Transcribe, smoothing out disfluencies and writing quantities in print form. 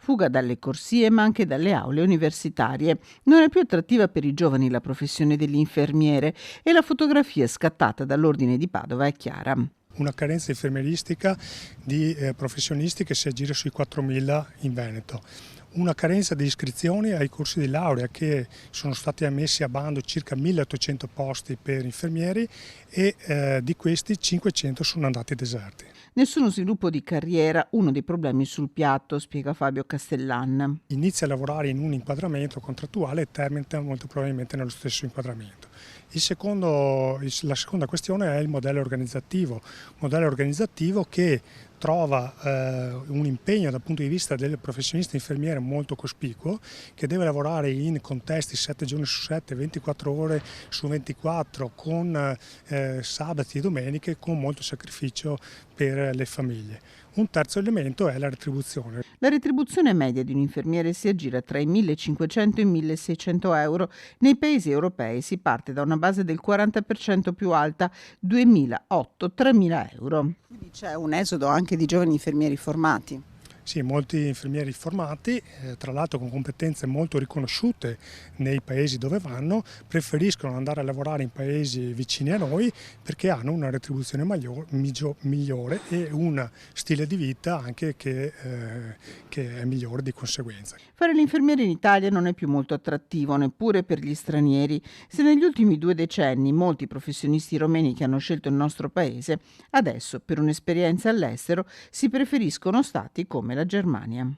fuga dalle corsie ma anche dalle aule universitarie. Non è più attrattiva per i giovani la professione dell'infermiere e la fotografia scattata dall'Ordine di Padova è chiara. Una carenza infermieristica di professionisti che si aggira sui 4.000 in Veneto. Una carenza di iscrizioni ai corsi di laurea che sono stati ammessi a bando circa 1.800 posti per infermieri e di questi 500 sono andati deserti. Nessuno sviluppo di carriera, uno dei problemi sul piatto, spiega Fabio Castellan. Inizia a lavorare in un inquadramento contrattuale e termina molto probabilmente nello stesso inquadramento. La seconda questione è il modello organizzativo che trova un impegno dal punto di vista del professionista infermiere molto cospicuo, che deve lavorare in contesti 7 giorni su 7, 24 ore su 24, con sabati e domeniche, con molto sacrificio per le famiglie. Un terzo elemento è la retribuzione. La retribuzione media di un infermiere si aggira tra i 1.500 e i 1.600 euro. Nei paesi europei si parte da una base del 40% più alta, 2.800-3.000 euro. Quindi c'è un esodo anche di giovani infermieri formati. Sì, molti infermieri formati, tra l'altro con competenze molto riconosciute nei paesi dove vanno, preferiscono andare a lavorare in paesi vicini a noi perché hanno una retribuzione migliore e un stile di vita anche che è migliore di conseguenza. Fare l'infermiere in Italia non è più molto attrattivo, neppure per gli stranieri. Se negli ultimi 2 decenni molti professionisti romeni che hanno scelto il nostro paese, adesso per un'esperienza all'estero si preferiscono stati come la Germania.